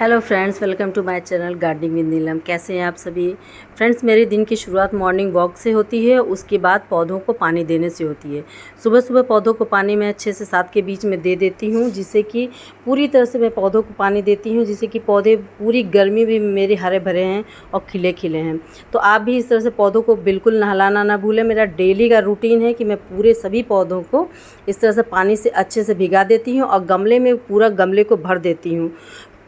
Hello friends, welcome to my channel gardening with Neelam. कैसे हैं आप सभी फ्रेंड्स। मेरे दिन की शुरुआत मॉर्निंग वॉक से होती है, उसके बाद पौधों को पानी देने से होती है। सुबह सुबह पौधों को पानी मैं 6 से 7 के बीच में दे देती हूं, जिससे कि पूरी तरह से मैं पौधों को पानी देती हूं, जिससे कि पौधे पूरी गर्मी में मेरे हरे भरे हैं और खिले खिले हैं। तो आप भी इस तरह से पौधों को बिल्कुल नहलाना ना भूलें। मेरा डेली का रूटीन है कि मैं पूरे सभी पौधों को इस तरह से पानी से अच्छे से भिगा देती हूँ और गमले में पूरा गमले को भर देती हूँ।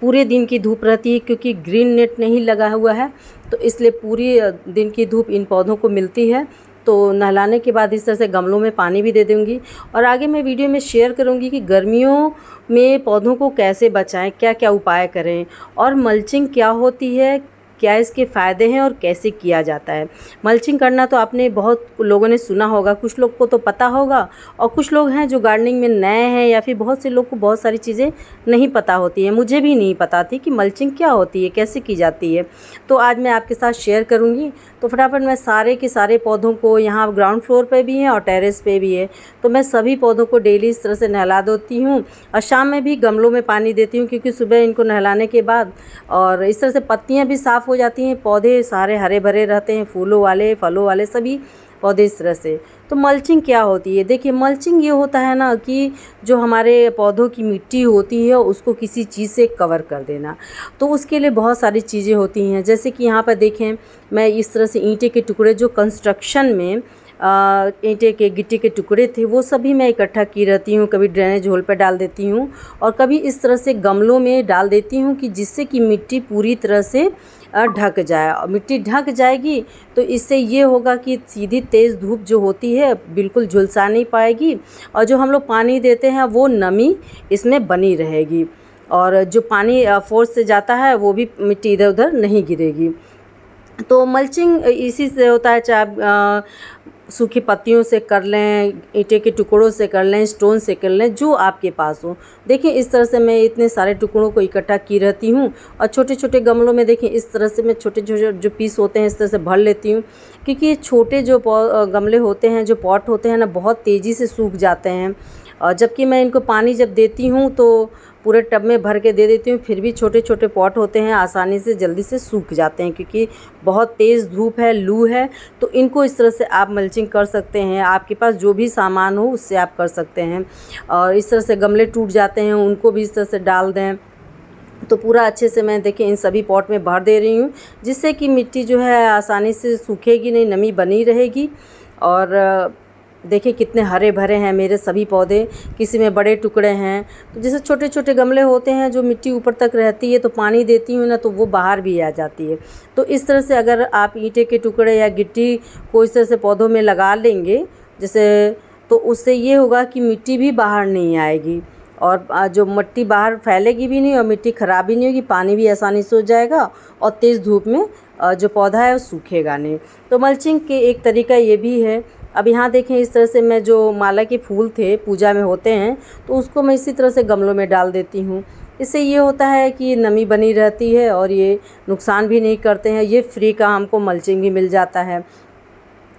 पूरे दिन की धूप रहती है क्योंकि ग्रीन नेट नहीं लगा हुआ है, तो इसलिए पूरी दिन की धूप इन पौधों को मिलती है। तो नहलाने के बाद इस तरह से गमलों में पानी भी दे दूँगी और आगे मैं वीडियो में शेयर करूँगी कि गर्मियों में पौधों को कैसे बचाएं, क्या क्या उपाय करें और मल्चिंग क्या होती है, क्या इसके फ़ायदे हैं और कैसे किया जाता है। मल्चिंग करना तो आपने बहुत लोगों ने सुना होगा, कुछ लोग को तो पता होगा और कुछ लोग हैं जो गार्डनिंग में नए हैं, या फिर बहुत से लोग को बहुत सारी चीज़ें नहीं पता होती हैं। मुझे भी नहीं पता थी कि मल्चिंग क्या होती है, कैसे की जाती है। तो आज मैं आपके साथ शेयर करूँगी। तो फटाफट मैं सारे के सारे पौधों को, यहाँ ग्राउंड फ्लोर पर भी हैं और टेरेस पे भी है, तो मैं सभी पौधों को डेली इस तरह से नहला देती हूँ और शाम में भी गमलों में पानी देती हूँ, क्योंकि सुबह इनको नहलाने के बाद और इस तरह से पत्तियाँ भी साफ़ हो जाती हैं, पौधे सारे हरे भरे रहते हैं, फूलों वाले फलों वाले सभी पौधे इस तरह से। तो मल्चिंग क्या होती है? देखिए, मल्चिंग ये होता है ना कि जो हमारे पौधों की मिट्टी होती है उसको किसी चीज़ से कवर कर देना। तो उसके लिए बहुत सारी चीज़ें होती हैं, जैसे कि यहाँ पर देखें, मैं इस तरह से ईंटे के टुकड़े जो कंस्ट्रक्शन में ईंटे के गिट्टी के टुकड़े थे वो सभी मैं इकट्ठा की रहती हूँ। कभी ड्रेनेज होल पर डाल देती हूँ और कभी इस तरह से गमलों में डाल देती हूँ कि जिससे कि मिट्टी पूरी तरह से ढक जाए। और मिट्टी ढक जाएगी तो इससे ये होगा कि सीधी तेज़ धूप जो होती है बिल्कुल झुलसा नहीं पाएगी और जो हम लोग पानी देते हैं वो नमी इसमें बनी रहेगी और जो पानी फोर्स से जाता है वो भी मिट्टी इधर उधर नहीं गिरेगी। तो मल्चिंग इसी से होता है, चाहे आप सूखी पत्तियों से कर लें, ईंटे के टुकड़ों से कर लें, स्टोन से कर लें, जो आपके पास हो। देखिए, इस तरह से मैं इतने सारे टुकड़ों को इकट्ठा की रहती हूँ और छोटे छोटे गमलों में देखिए इस तरह से मैं छोटे छोटे जो पीस होते हैं इस तरह से भर लेती हूँ, क्योंकि छोटे जो गमले होते हैं, जो पॉट होते हैं ना, बहुत तेज़ी से सूख जाते हैं। और जबकि मैं इनको पानी जब देती हूँ तो पूरे टब में भर के दे देती हूँ, फिर भी छोटे छोटे पॉट होते हैं आसानी से जल्दी से सूख जाते हैं, क्योंकि बहुत तेज़ धूप है, लू है। तो इनको इस तरह से आप मल्चिंग कर सकते हैं। आपके पास जो भी सामान हो उससे आप कर सकते हैं। और इस तरह से गमले टूट जाते हैं उनको भी इस तरह से डाल दें। तो पूरा अच्छे से मैं देखिए इन सभी पॉट में भर दे रही हूँ, जिससे कि मिट्टी जो है आसानी से सूखेगी नहीं, नमी बनी रहेगी। और देखिए कितने हरे भरे हैं मेरे सभी पौधे, किसी में बड़े टुकड़े हैं। तो जैसे छोटे छोटे गमले होते हैं जो मिट्टी ऊपर तक रहती है, तो पानी देती हूँ ना तो वो बाहर भी आ जाती है। तो इस तरह से अगर आप ईंटे के टुकड़े या गिट्टी को इस तरह से पौधों में लगा लेंगे जैसे, तो उससे ये होगा कि मिट्टी भी बाहर नहीं आएगी और जो मिट्टी बाहर फैलेगी भी नहीं और मिट्टी ख़राब भी नहीं होगी, पानी भी आसानी से हो जाएगा और तेज़ धूप में जो पौधा है वो सूखेगा नहीं। तो मल्चिंग के एक तरीका ये भी है। अब यहाँ देखें, इस तरह से मैं जो माला के फूल थे पूजा में होते हैं, तो उसको मैं इसी तरह से गमलों में डाल देती हूँ। इससे ये होता है कि नमी बनी रहती है और ये नुकसान भी नहीं करते हैं। ये फ्री का हमको मल्चिंग भी मिल जाता है।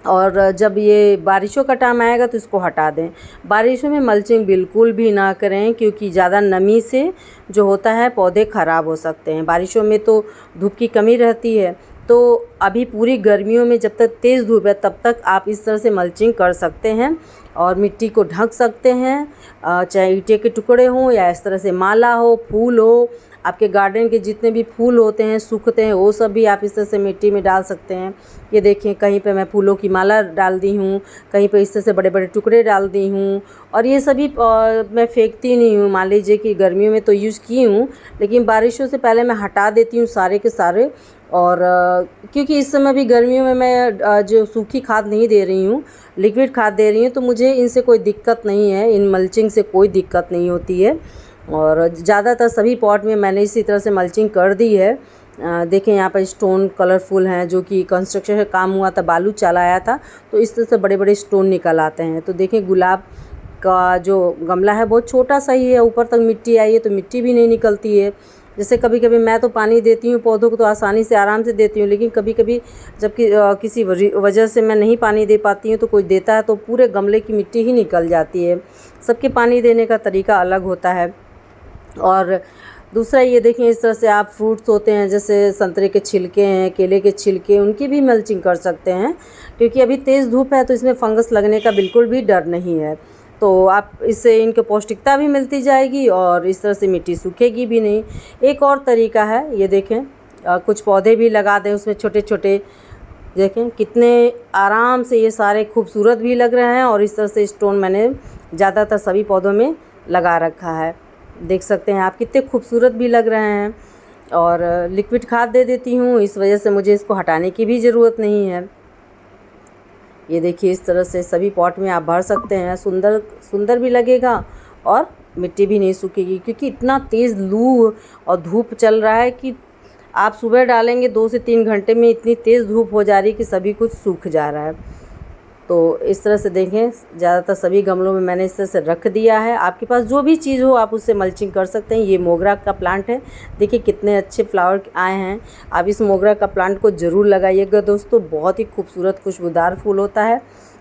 और जब ये बारिशों का टाइम आएगा तो इसको हटा दें। बारिशों में मल्चिंग बिल्कुल भी ना करें, क्योंकि ज़्यादा नमी से जो होता है पौधे ख़राब हो सकते हैं। बारिशों में तो धूप की कमी रहती है, तो अभी पूरी गर्मियों में जब तक तेज़ धूप है तब तक आप इस तरह से मल्चिंग कर सकते हैं और मिट्टी को ढक सकते हैं। चाहे ईंटे के टुकड़े हों या इस तरह से माला हो, फूल हो, आपके गार्डन के जितने भी फूल होते हैं सूखते हैं वो सब भी आप इस तरह से मिट्टी में डाल सकते हैं। ये देखें, कहीं पे मैं फूलों की माला डाल दी हूँ, कहीं पे इस तरह से बड़े बड़े टुकड़े डाल दी हूँ। और ये सभी मैं फेंकती नहीं हूँ। मान लीजिए कि गर्मियों में तो यूज़ की हूँ, लेकिन बारिशों से पहले मैं हटा देती हूँ सारे के सारे। और क्योंकि इस समय भी गर्मियों में मैं जो सूखी खाद नहीं दे रही हूँ, लिक्विड खाद दे रही हूँ, तो मुझे इनसे कोई दिक्कत नहीं है, इन मल्चिंग से कोई दिक्कत नहीं होती है। और ज़्यादातर सभी पॉट में मैंने इसी तरह से मल्चिंग कर दी है। देखें, यहाँ पर स्टोन कलरफुल हैं, जो कि कंस्ट्रक्शन का काम हुआ था, बालू चलाया था, तो इस तरह से बड़े बड़े स्टोन निकल आते हैं। तो देखें, गुलाब का जो गमला है बहुत छोटा सा ही है, ऊपर तक मिट्टी आई है तो मिट्टी भी नहीं निकलती है। जैसे कभी कभी मैं तो पानी देती हूँ पौधों को तो आसानी से आराम से देती हूँ, लेकिन कभी कभी जबकि किसी वजह से मैं नहीं पानी दे पाती हूँ तो कोई देता है तो पूरे गमले की मिट्टी ही निकल जाती है। सबके पानी देने का तरीका अलग होता है। और दूसरा ये देखें, इस तरह से आप फ्रूट्स होते हैं जैसे संतरे के छिलके हैं, केले के छिलके, उनकी भी मल्चिंग कर सकते हैं, क्योंकि अभी तेज़ धूप है तो इसमें फंगस लगने का बिल्कुल भी डर नहीं है। तो आप इससे इनको पौष्टिकता भी मिलती जाएगी और इस तरह से मिट्टी सूखेगी भी नहीं। एक और तरीका है, ये देखें, कुछ पौधे भी लगा दें उसमें छोटे छोटे, देखें कितने आराम से ये सारे खूबसूरत भी लग रहे हैं। और इस तरह से स्टोन मैंने ज़्यादातर सभी पौधों में लगा रखा है, देख सकते हैं आप कितने खूबसूरत भी लग रहे हैं। और लिक्विड खाद दे देती हूँ, इस वजह से मुझे इसको हटाने की भी ज़रूरत नहीं है। ये देखिए, इस तरह से सभी पॉट में आप भर सकते हैं, सुंदर सुंदर भी लगेगा और मिट्टी भी नहीं सूखेगी, क्योंकि इतना तेज़ लू और धूप चल रहा है कि आप सुबह डालेंगे 2 से 3 घंटे में इतनी तेज़ धूप हो जा रही है कि सभी कुछ सूख जा रहा है। तो इस तरह से देखें, ज़्यादातर सभी गमलों में मैंने इस तरह से रख दिया है। आपके पास जो भी चीज़ हो आप उससे मल्चिंग कर सकते हैं। ये मोगरा का प्लांट है, देखिए कितने अच्छे फ्लावर आए हैं। आप इस मोगरा का प्लांट को ज़रूर लगाइएगा दोस्तों, बहुत ही खूबसूरत खुशबूदार फूल होता है।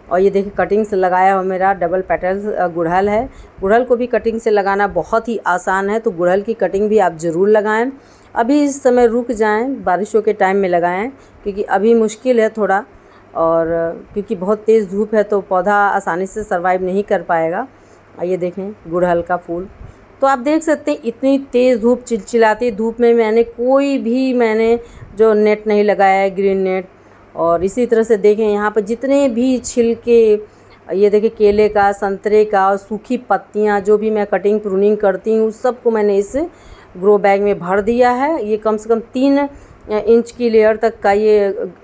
और ये देखिए कटिंग से लगाया हुआ मेरा डबल पेटल्स गुड़हल है। गुड़हल को भी कटिंग से लगाना बहुत ही आसान है, तो गुड़हल की कटिंग भी आप ज़रूर लगाएं। अभी इस समय रुक जाएं, बारिशों के टाइम में लगाएं, क्योंकि अभी मुश्किल है थोड़ा, और क्योंकि बहुत तेज़ धूप है तो पौधा आसानी से सर्वाइव नहीं कर पाएगा। ये देखें गुड़हल का फूल, तो आप देख सकते हैं इतनी तेज़ धूप, चिलचिलाती धूप में मैंने जो नेट नहीं लगाया है, ग्रीन नेट। और इसी तरह से देखें यहाँ पर जितने भी छिलके, ये देखिए केले का, संतरे का और सूखी पत्तियाँ जो भी मैं कटिंग प्रूनिंग करती हूँ सबको मैंने इस ग्रो बैग में भर दिया है। ये कम से कम 3 इंच की लेयर तक का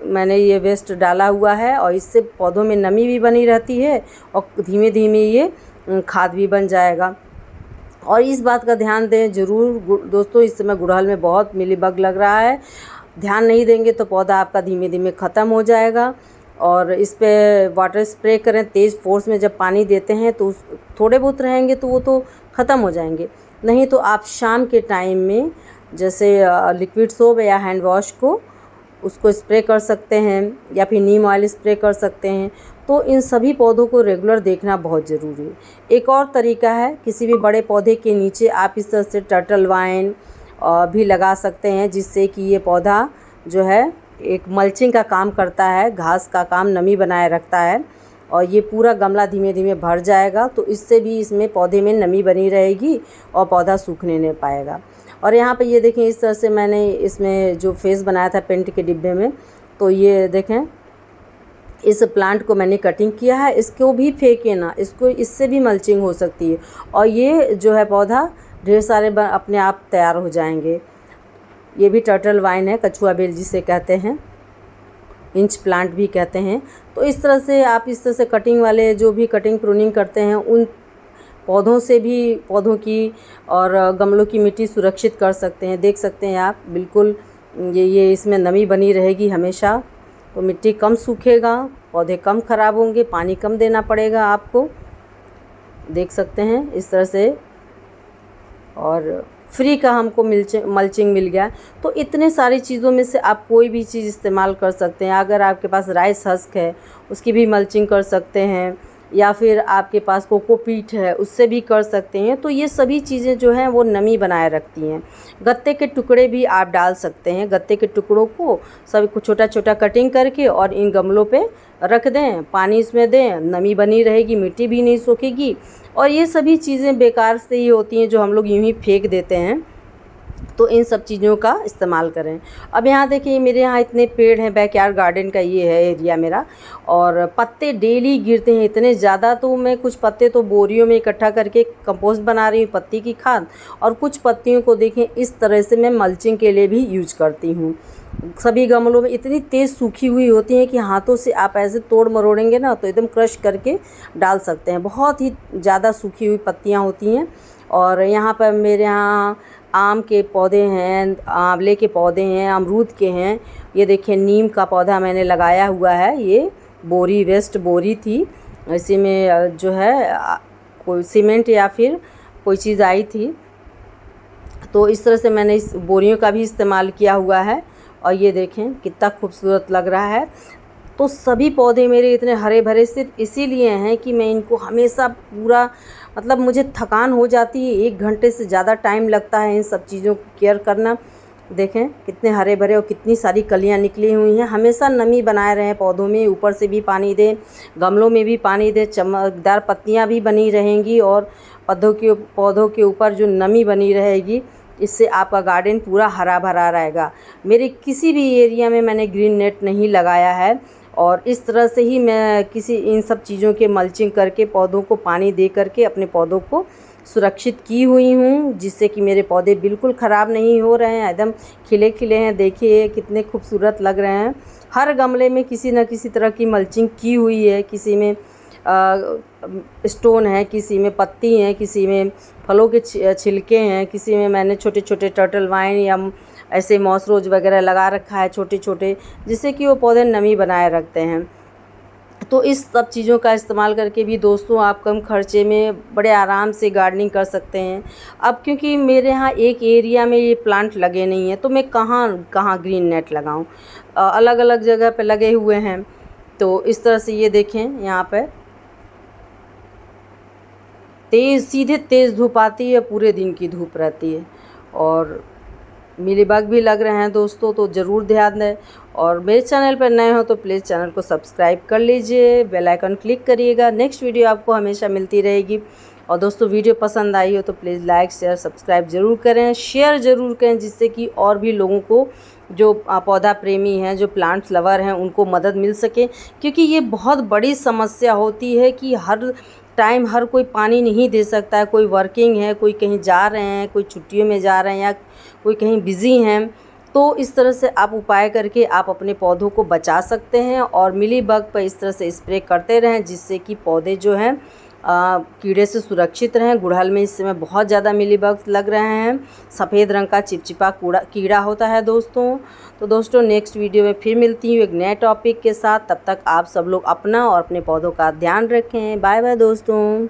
मैंने ये वेस्ट डाला हुआ है, और इससे पौधों में नमी भी बनी रहती है और धीमे धीमे ये खाद भी बन जाएगा। और इस बात का ध्यान दें ज़रूर दोस्तों, इस समय गुड़हल में बहुत मिलीबग लग रहा है, ध्यान नहीं देंगे तो पौधा आपका धीमे धीमे ख़त्म हो जाएगा। और इस पे वाटर स्प्रे करें, तेज़ फोर्स में जब पानी देते हैं तो थोड़े बहुत रहेंगे तो वो तो ख़त्म हो जाएंगे, नहीं तो आप शाम के टाइम में जैसे लिक्विड सोप या हैंड वॉश को उसको स्प्रे कर सकते हैं, या फिर नीम ऑयल स्प्रे कर सकते हैं। तो इन सभी पौधों को रेगुलर देखना बहुत ज़रूरी है। एक और तरीका है, किसी भी बड़े पौधे के नीचे आप इस तरह से टर्टल वाइन भी लगा सकते हैं, जिससे कि ये पौधा जो है एक मल्चिंग का काम करता है, घास का काम, नमी बनाए रखता है, और ये पूरा गमला धीमे धीमे भर जाएगा। तो इससे भी इसमें पौधे में नमी बनी रहेगी और पौधा सूखने नहीं पाएगा। और यहाँ पे ये देखें, इस तरह से मैंने इसमें जो फेस बनाया था पेंट के डिब्बे में, तो ये देखें इस प्लांट को मैंने कटिंग किया है। इसको भी फेंके ना, इससे भी मल्चिंग हो सकती है, और ये जो है पौधा ढेर सारे अपने आप तैयार हो जाएंगे। ये भी टर्टल वाइन है, कछुआ बेल जिसे कहते हैं, इंच प्लांट भी कहते हैं। तो इस तरह से आप इस तरह से कटिंग वाले जो भी कटिंग प्रूनिंग करते हैं उन पौधों से भी पौधों की और गमलों की मिट्टी सुरक्षित कर सकते हैं। देख सकते हैं आप, बिल्कुल ये इसमें नमी बनी रहेगी हमेशा, तो मिट्टी कम सूखेगा, पौधे कम ख़राब होंगे, पानी कम देना पड़ेगा आपको, देख सकते हैं इस तरह से। और फ्री का हमको मल्चिंग मिल गया। तो इतने सारी चीज़ों में से आप कोई भी चीज़ इस्तेमाल कर सकते हैं। अगर आपके पास राइस हस्क है उसकी भी मल्चिंग कर सकते हैं, या फिर आपके पास कोकोपीट है उससे भी कर सकते हैं। तो ये सभी चीज़ें जो हैं वो नमी बनाए रखती हैं। गत्ते के टुकड़े भी आप डाल सकते हैं, गत्ते के टुकड़ों को सभी को छोटा छोटा कटिंग करके और इन गमलों पे रख दें, पानी इसमें दें, नमी बनी रहेगी, मिट्टी भी नहीं सूखेगी। और ये सभी चीज़ें बेकार से ही होती हैं जो हम लोग यूँ ही फेंक देते हैं, तो इन सब चीज़ों का इस्तेमाल करें। अब यहाँ देखिए मेरे यहाँ इतने पेड़ हैं, बैकयार्ड गार्डन का ये है एरिया मेरा, और पत्ते डेली गिरते हैं इतने ज़्यादा। तो मैं कुछ पत्ते तो बोरियों में इकट्ठा करके कंपोस्ट बना रही हूँ, पत्ती की खाद, और कुछ पत्तियों को देखें इस तरह से मैं मल्चिंग के लिए भी यूज करती हूँ। सभी गमलों में इतनी तेज़ सूखी हुई होती हैं कि हाथों से आप ऐसे तोड़ मरोड़ेंगे ना तो एकदम क्रश करके डाल सकते हैं, बहुत ही ज़्यादा सूखी हुई पत्तियाँ होती हैं। और यहाँ पर मेरे यहाँ आम के पौधे हैं, आंवले के पौधे हैं, अमरूद के हैं। ये देखिए नीम का पौधा मैंने लगाया हुआ है, ये बोरी, वेस्ट बोरी थी, इसी में जो है कोई सीमेंट या फिर कोई चीज़ आई थी, तो इस तरह से मैंने इस बोरियों का भी इस्तेमाल किया हुआ है। और ये देखें कितना खूबसूरत लग रहा है। तो सभी पौधे मेरे इतने हरे भरे सिर्फ इसीलिए हैं कि मैं इनको हमेशा पूरा मतलब मुझे थकान हो जाती है, 1 घंटे से ज़्यादा टाइम लगता है इन सब चीज़ों की केयर करना। देखें कितने हरे भरे और कितनी सारी कलियां निकली हुई हैं। हमेशा नमी बनाए रहें पौधों में, ऊपर से भी पानी दें, गमलों में भी पानी दें, चमकदार पत्तियां भी बनी रहेंगी और पौधों के ऊपर जो नमी बनी रहेगी, इससे आपका गार्डन पूरा हरा भरा रहेगा। मेरे किसी भी एरिया में मैंने ग्रीन नेट नहीं लगाया है और इस तरह से ही मैं इन सब चीज़ों के मल्चिंग करके पौधों को पानी दे करके अपने पौधों को सुरक्षित की हुई हूँ, जिससे कि मेरे पौधे बिल्कुल ख़राब नहीं हो रहे हैं, एकदम खिले खिले हैं। देखिए कितने खूबसूरत लग रहे हैं। हर गमले में किसी न किसी तरह की मल्चिंग की हुई है, किसी में स्टोन है, किसी में पत्ती हैं, किसी में फलों के छिलके हैं, किसी में मैंने छोटे छोटे टर्टल वाइन या ऐसे मॉस रोज वगैरह लगा रखा है छोटे छोटे, जिससे कि वो पौधे नमी बनाए रखते हैं। तो इस सब चीज़ों का इस्तेमाल करके भी दोस्तों आप कम खर्चे में बड़े आराम से गार्डनिंग कर सकते हैं। अब क्योंकि मेरे यहाँ एक एरिया में ये प्लांट लगे नहीं हैं, तो मैं कहाँ कहाँ ग्रीन नेट लगाऊँ, अलग अलग जगह पे लगे हुए हैं। तो इस तरह से ये देखें, यहाँ पे सीधे तेज़ धूप आती है, पूरे दिन की धूप रहती है और मिलीबग भी लग रहे हैं दोस्तों, तो ज़रूर ध्यान दें। और मेरे चैनल पर नए हो तो प्लीज़ चैनल को सब्सक्राइब कर लीजिए, बेल आइकन क्लिक करिएगा, नेक्स्ट वीडियो आपको हमेशा मिलती रहेगी। और दोस्तों वीडियो पसंद आई हो तो प्लीज़ लाइक शेयर सब्सक्राइब ज़रूर करें, शेयर ज़रूर करें, जिससे कि और भी लोगों को जो पौधा प्रेमी हैं, जो प्लांट्स लवर हैं, उनको मदद मिल सके। क्योंकि ये बहुत बड़ी समस्या होती है कि हर टाइम हर कोई पानी नहीं दे सकता है, कोई वर्किंग है, कोई कहीं जा रहे हैं, कोई छुट्टियों में जा रहे हैं या कोई कहीं बिज़ी हैं। तो इस तरह से आप उपाय करके आप अपने पौधों को बचा सकते हैं और मिलीबग पर इस तरह से स्प्रे करते रहें, जिससे कि पौधे जो हैं कीड़े से सुरक्षित रहें। गुड़हल में इस समय बहुत ज़्यादा मिलीबग्स लग रहे हैं, सफ़ेद रंग का चिपचिपा कीड़ा होता है दोस्तों। तो दोस्तों नेक्स्ट वीडियो में फिर मिलती हूँ एक नए टॉपिक के साथ। तब तक आप सब लोग अपना और अपने पौधों का ध्यान रखें। बाय बाय दोस्तों।